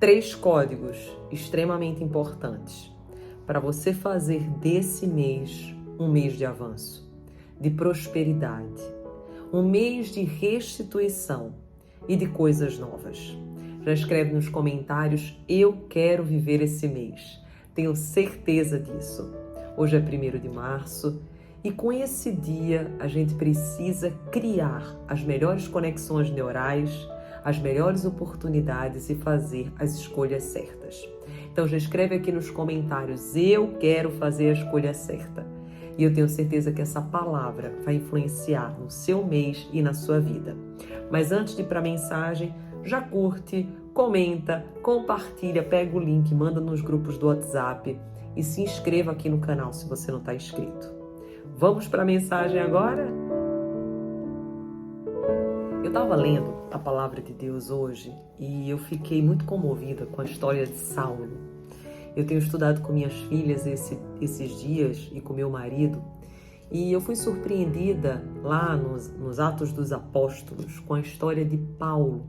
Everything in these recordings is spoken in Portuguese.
3 códigos extremamente importantes para você fazer desse mês um mês de avanço, de prosperidade, um mês de restituição e de coisas novas. Já escreve nos comentários: eu quero viver esse mês. Tenho certeza disso. Hoje é 1º de março e com esse dia a gente precisa criar as melhores conexões neurais, as melhores oportunidades e fazer as escolhas certas. Então já escreve aqui nos comentários: eu quero fazer a escolha certa. E eu tenho certeza que essa palavra vai influenciar no seu mês e na sua vida. Mas antes de ir para a mensagem, já curte, comenta, compartilha, pega o link, manda nos grupos do WhatsApp e se inscreva aqui no canal se você não está inscrito. Vamos para a mensagem agora? Eu estava lendo a palavra de Deus hoje e eu fiquei muito comovida com a história de Saulo. Eu tenho estudado com minhas filhas esses dias e com meu marido e eu fui surpreendida lá nos Atos dos Apóstolos com a história de Paulo,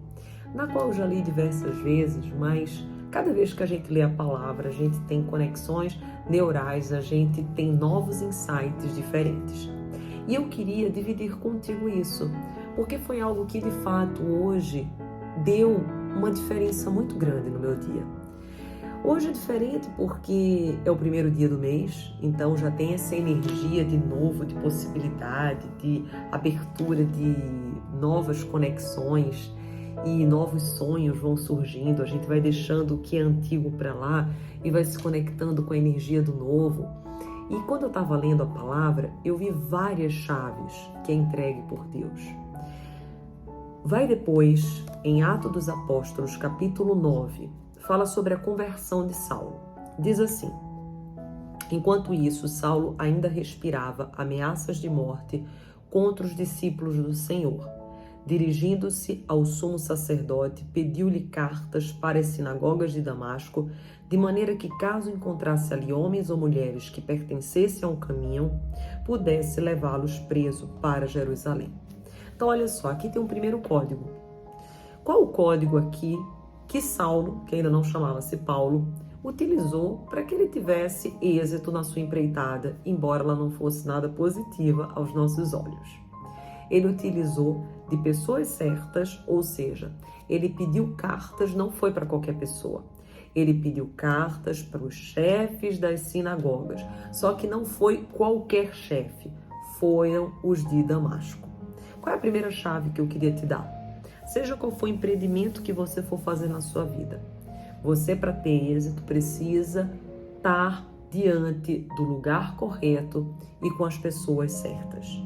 na qual eu já li diversas vezes, mas cada vez que a gente lê a palavra, a gente tem conexões neurais, a gente tem novos insights diferentes. E eu queria dividir contigo isso, porque foi algo que de fato hoje deu uma diferença muito grande no meu dia. Hoje é diferente porque é o 1º dia do mês, então já tem essa energia de novo, de possibilidade, de abertura de novas conexões e novos sonhos vão surgindo. A gente vai deixando o que é antigo para lá e vai se conectando com a energia do novo. E quando eu estava lendo a palavra, eu vi várias chaves que é entregue por Deus. Vai depois, em Atos dos Apóstolos, capítulo 9, fala sobre a conversão de Saulo. Diz assim: enquanto isso, Saulo ainda respirava ameaças de morte contra os discípulos do Senhor. Dirigindo-se ao sumo sacerdote, pediu-lhe cartas para as sinagogas de Damasco, de maneira que, caso encontrasse ali homens ou mulheres que pertencessem ao caminho, pudesse levá-los preso para Jerusalém. Então, olha só, aqui tem um primeiro código. Qual o código aqui que Saulo, que ainda não chamava-se Paulo, utilizou para que ele tivesse êxito na sua empreitada, embora ela não fosse nada positiva aos nossos olhos? Ele utilizou de pessoas certas, ou seja, ele pediu cartas, não foi para qualquer pessoa. Ele pediu cartas para os chefes das sinagogas, só que não foi qualquer chefe, foram os de Damasco. Qual é a primeira chave que eu queria te dar? Seja qual for o empreendimento que você for fazer na sua vida, você, para ter êxito, precisa estar diante do lugar correto e com as pessoas certas.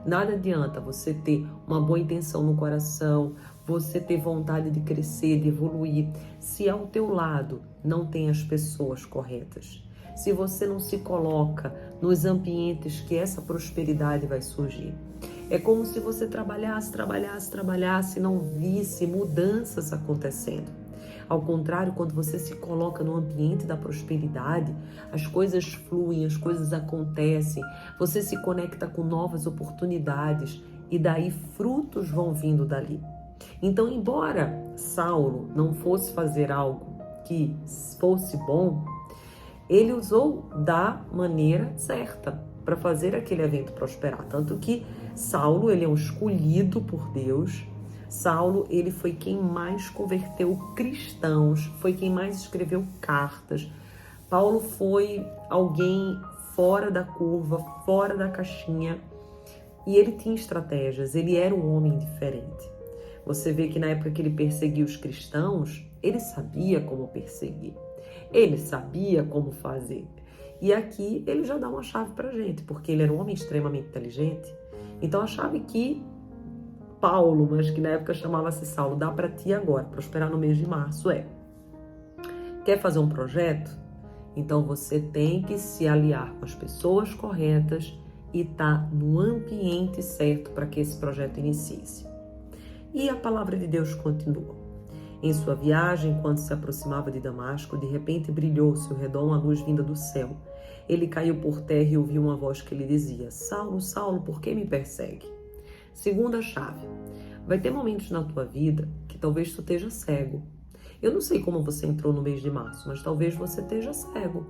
Nada adianta você ter uma boa intenção no coração, você ter vontade de crescer, de evoluir, se ao teu lado não tem as pessoas corretas. Se você não se coloca nos ambientes que essa prosperidade vai surgir. É como se você trabalhasse e não visse mudanças acontecendo. Ao contrário, quando você se coloca no ambiente da prosperidade, as coisas fluem, as coisas acontecem, você se conecta com novas oportunidades e daí frutos vão vindo dali. Então, embora Saulo não fosse fazer algo que fosse bom, ele usou da maneira certa para fazer aquele evento prosperar. Tanto que Saulo, ele é um escolhido por Deus. Saulo, ele foi quem mais converteu cristãos, foi quem mais escreveu cartas. Paulo foi alguém fora da curva, fora da caixinha, e ele tinha estratégias, ele era um homem diferente. Você vê que na época que ele perseguia os cristãos, ele sabia como perseguir, ele sabia como fazer. E aqui ele já dá uma chave pra gente, porque ele era um homem extremamente inteligente. Então a chave que Paulo, mas que na época chamava-se Saulo, dá para ti agora, prosperar no mês de março é: quer fazer um projeto? Então você tem que se aliar com as pessoas corretas e estar no ambiente certo para que esse projeto inicie-se. E a palavra de Deus continua. Em sua viagem, enquanto se aproximava de Damasco, de repente brilhou ao seu redor uma luz vinda do céu. Ele caiu por terra e ouviu uma voz que lhe dizia: Saulo, Saulo, por que me persegue? Segunda chave. Vai ter momentos na tua vida que talvez tu esteja cego. Eu não sei como você entrou no mês de março, mas talvez você esteja cego.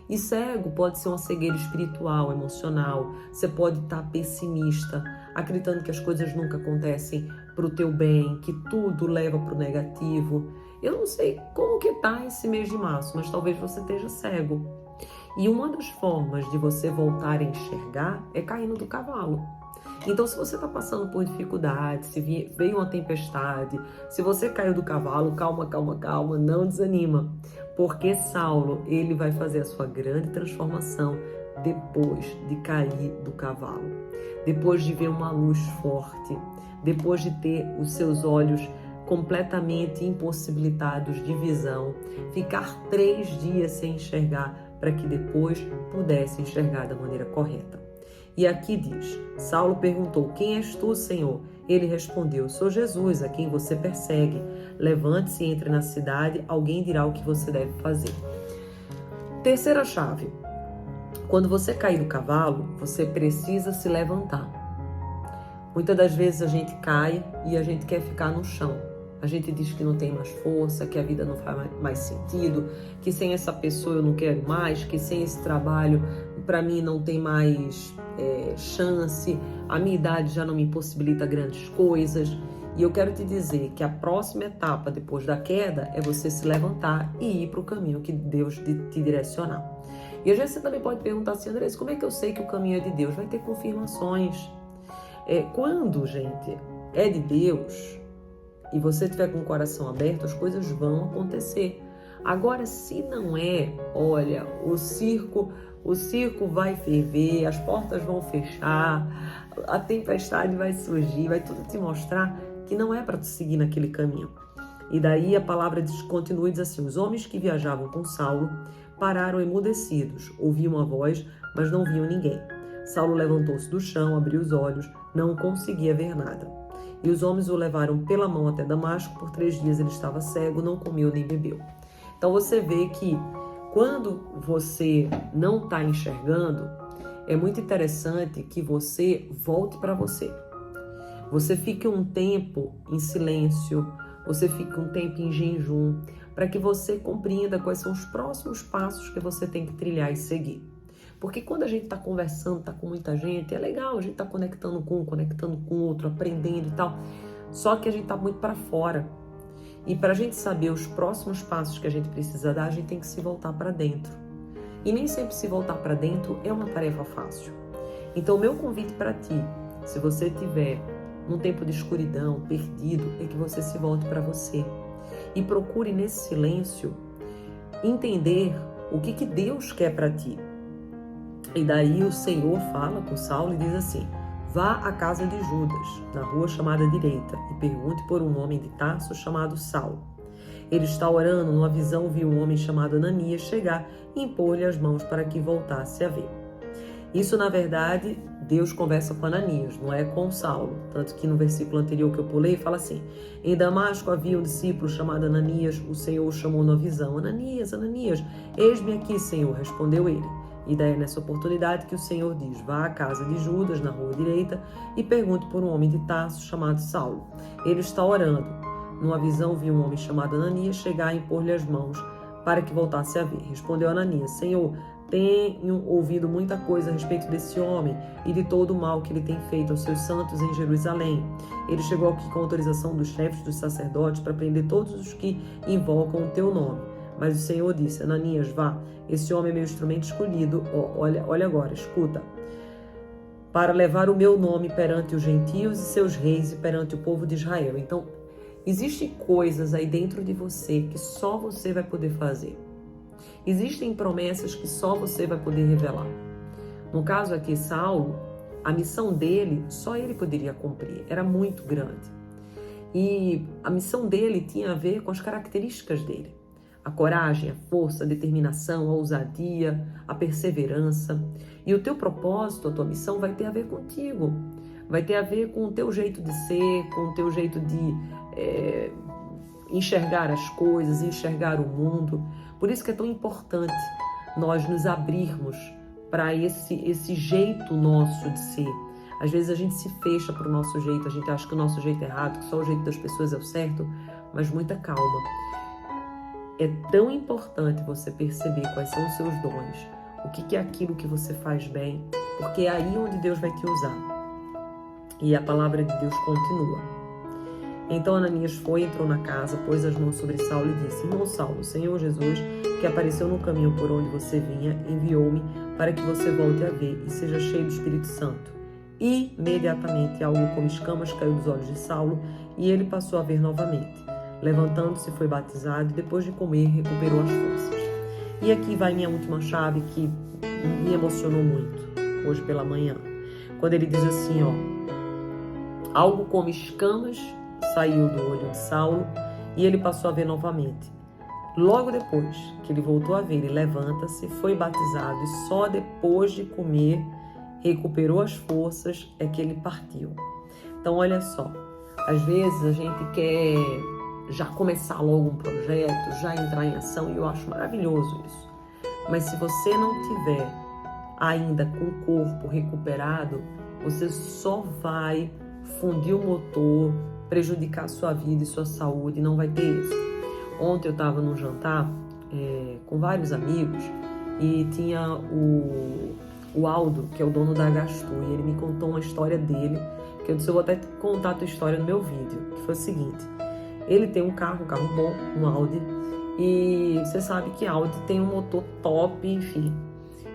E cego pode ser uma cegueira espiritual, emocional. Você pode estar pessimista, acreditando que as coisas nunca acontecem para o teu bem, que tudo leva para o negativo. Eu não sei como que está esse mês de março, mas talvez você esteja cego. E uma das formas de você voltar a enxergar é caindo do cavalo. Então, se você está passando por dificuldade, se veio uma tempestade, se você caiu do cavalo, calma, calma, calma, não desanima. Porque Saulo, ele vai fazer a sua grande transformação depois de cair do cavalo. Depois de ver uma luz forte, depois de ter os seus olhos completamente impossibilitados de visão, ficar 3 dias sem enxergar para que depois pudesse enxergar da maneira correta. E aqui diz, Saulo perguntou, quem és tu, Senhor? Ele respondeu, sou Jesus, a quem você persegue. Levante-se e entre na cidade, alguém dirá o que você deve fazer. Terceira chave, quando você cair do cavalo, você precisa se levantar. Muitas das vezes a gente cai e a gente quer ficar no chão. A gente diz que não tem mais força, que a vida não faz mais sentido, que sem essa pessoa eu não quero mais, que sem esse trabalho para mim não tem mais chance, a minha idade já não me possibilita grandes coisas. E eu quero te dizer que a próxima etapa depois da queda é você se levantar e ir para o caminho que Deus te direcionar. E às vezes você também pode perguntar assim, Andressa, como é que eu sei que o caminho é de Deus? Vai ter confirmações. Quando, gente, é de Deus e você estiver com o coração aberto, as coisas vão acontecer. Agora, se não é, olha, o circo vai ferver, as portas vão fechar, a tempestade vai surgir, vai tudo te mostrar que não é para tu seguir naquele caminho. E daí a palavra continua e diz assim, os homens que viajavam com Saulo pararam emudecidos, ouviam a voz, mas não viam ninguém. Saulo levantou-se do chão, abriu os olhos, não conseguia ver nada. E os homens o levaram pela mão até Damasco, por 3 dias ele estava cego, não comeu nem bebeu. Então você vê que quando você não está enxergando, é muito interessante que você volte para você. Você fique um tempo em silêncio, você fique um tempo em jejum, para que você compreenda quais são os próximos passos que você tem que trilhar e seguir. Porque quando a gente está conversando, está com muita gente, é legal, a gente está conectando com um, conectando com o outro, aprendendo e tal. Só que a gente está muito para fora. E para a gente saber os próximos passos que a gente precisa dar, a gente tem que se voltar para dentro. E nem sempre se voltar para dentro é uma tarefa fácil. Então o meu convite para ti, se você estiver num tempo de escuridão, perdido, é que você se volte para você. E procure nesse silêncio entender o que Deus quer para ti. E daí o Senhor fala com Saulo e diz assim, vá à casa de Judas, na rua chamada direita, e pergunte por um homem de Tarso chamado Saulo. Ele está orando, numa visão viu um homem chamado Ananias chegar e impor-lhe as mãos para que voltasse a ver. Isso, na verdade, Deus conversa com Ananias, não é com Saulo. Tanto que no versículo anterior que eu pulei, fala assim, em Damasco havia um discípulo chamado Ananias, o Senhor o chamou numa visão. Ananias, Ananias, eis-me aqui, Senhor, respondeu ele. E daí é nessa oportunidade que o Senhor diz, vá à casa de Judas, na rua direita, e pergunte por um homem de Tarso chamado Saulo. Ele está orando. Numa visão viu um homem chamado Ananias chegar e impor-lhe as mãos para que voltasse a ver. Respondeu Ananias, Senhor, tenho ouvido muita coisa a respeito desse homem e de todo o mal que ele tem feito aos seus santos em Jerusalém. Ele chegou aqui com autorização dos chefes dos sacerdotes para prender todos os que invocam o teu nome. Mas o Senhor disse, Ananias, vá, esse homem é meu instrumento escolhido, olha agora, escuta, para levar o meu nome perante os gentios e seus reis e perante o povo de Israel. Então, existem coisas aí dentro de você que só você vai poder fazer. Existem promessas que só você vai poder revelar. No caso aqui, Saulo, a missão dele, só ele poderia cumprir, era muito grande. E a missão dele tinha a ver com as características dele. A coragem, a força, a determinação, a ousadia, a perseverança. E o teu propósito, a tua missão vai ter a ver contigo. Vai ter a ver com o teu jeito de ser, com o teu jeito de enxergar as coisas, enxergar o mundo. Por isso que é tão importante nós nos abrirmos para esse jeito nosso de ser. Às vezes a gente se fecha para o nosso jeito, a gente acha que o nosso jeito é errado, que só o jeito das pessoas é o certo, mas muita calma. é tão importante você perceber quais são os seus dons, o que é aquilo que você faz bem, porque é aí onde Deus vai te usar. E a palavra de Deus continua. Então Ananias foi, entrou na casa, pôs as mãos sobre Saulo e disse: Irmão Saulo, o Senhor Jesus, que apareceu no caminho por onde você vinha, enviou-me para que você volte a ver e seja cheio do Espírito Santo. Imediatamente algo como escamas caiu dos olhos de Saulo e ele passou a ver novamente. Levantando-se, foi batizado e depois de comer, recuperou as forças. E aqui vai minha última chave que me emocionou muito, hoje pela manhã. Quando ele diz assim, algo como escamas saiu do olho de Saulo e ele passou a ver novamente. Logo depois que ele voltou a ver, ele levanta-se, foi batizado e só depois de comer, recuperou as forças, é que ele partiu. Então olha só, às vezes a gente quer já começar logo um projeto, já entrar em ação, e eu acho maravilhoso isso. Mas se você não tiver ainda com o corpo recuperado, você só vai fundir o motor, prejudicar a sua vida e sua saúde, não vai ter isso. Ontem eu estava num jantar com vários amigos e tinha o Aldo, que é o dono da Gastu, e ele me contou uma história dele, que eu disse, eu vou até contar a tua história no meu vídeo, que foi o seguinte. Ele tem um carro bom, um Audi, e você sabe que Audi tem um motor top, enfim.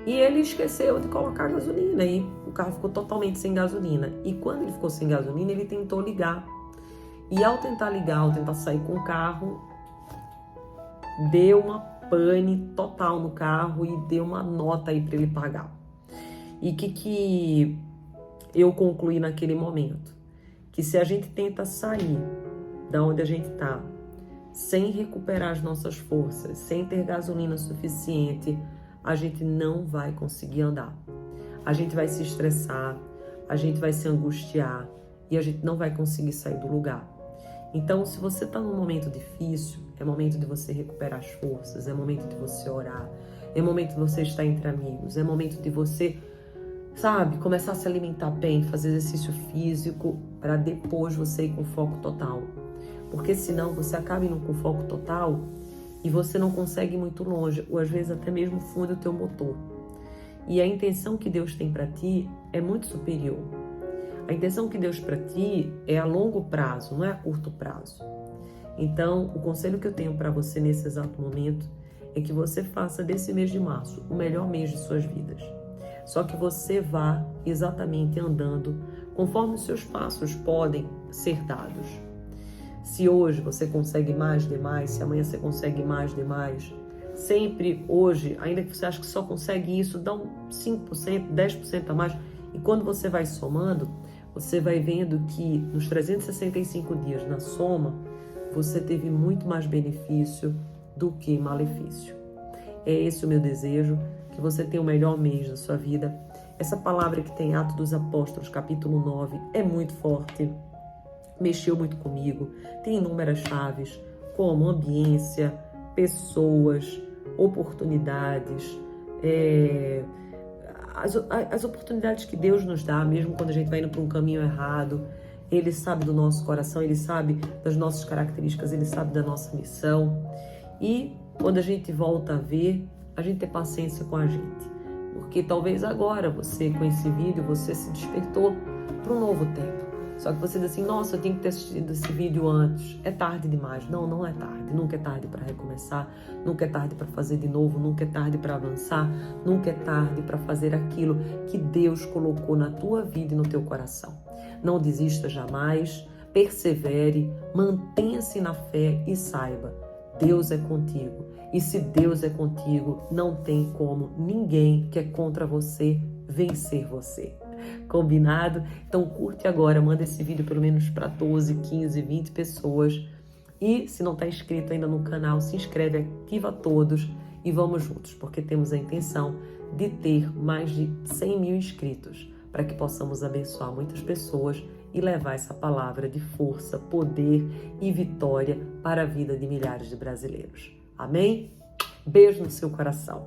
E ele esqueceu de colocar gasolina e o carro ficou totalmente sem gasolina. E quando ele ficou sem gasolina, ele tentou ligar. E ao tentar ligar, ao tentar sair com o carro, deu uma pane total no carro e deu uma nota aí para ele pagar. E o que eu concluí naquele momento? Que se a gente tenta sair da onde a gente está, sem recuperar as nossas forças, sem ter gasolina suficiente, a gente não vai conseguir andar. A gente vai se estressar, a gente vai se angustiar e a gente não vai conseguir sair do lugar. Então, se você está num momento difícil, é momento de você recuperar as forças, é momento de você orar, é momento de você estar entre amigos, é momento de você, começar a se alimentar bem, fazer exercício físico, para depois você ir com foco total. Porque senão você acaba indo com foco total e você não consegue ir muito longe, ou às vezes até mesmo funde o teu motor. E a intenção que Deus tem para ti é muito superior. A intenção que Deus para ti é a longo prazo, não é a curto prazo. Então, o conselho que eu tenho para você nesse exato momento é que você faça desse mês de março o melhor mês de suas vidas. Só que você vá exatamente andando conforme os seus passos podem ser dados. Se hoje você consegue mais, dê mais. Se amanhã você consegue mais, dê mais. Sempre hoje, ainda que você ache que só consegue isso, dá um 5%, 10% a mais. E quando você vai somando, você vai vendo que nos 365 dias na soma, você teve muito mais benefício do que malefício. É esse o meu desejo, que você tenha o melhor mês da sua vida. Essa palavra que tem Atos dos Apóstolos, capítulo 9, é muito forte. Mexeu muito comigo, tem inúmeras chaves, como ambiência, pessoas, oportunidades, as oportunidades que Deus nos dá, mesmo quando a gente vai indo para um caminho errado. Ele sabe do nosso coração, Ele sabe das nossas características, Ele sabe da nossa missão. E quando a gente volta a ver, a gente tem paciência com a gente. Porque talvez agora você, com esse vídeo, você se despertou para um novo tempo. Só que você diz assim, nossa, eu tenho que ter assistido esse vídeo antes. É tarde demais. Não, não é tarde. Nunca é tarde para recomeçar. Nunca é tarde para fazer de novo. Nunca é tarde para avançar. Nunca é tarde para fazer aquilo que Deus colocou na tua vida e no teu coração. Não desista jamais. Persevere. Mantenha-se na fé e saiba, Deus é contigo. E se Deus é contigo, não tem como ninguém que é contra você vencer você. Combinado? Então curte agora, manda esse vídeo pelo menos para 12, 15, 20 pessoas. E se não está inscrito ainda no canal, se inscreve, ativa todos e vamos juntos, porque temos a intenção de ter mais de 100 mil inscritos, para que possamos abençoar muitas pessoas e levar essa palavra de força, poder e vitória para a vida de milhares de brasileiros. Amém? Beijo no seu coração.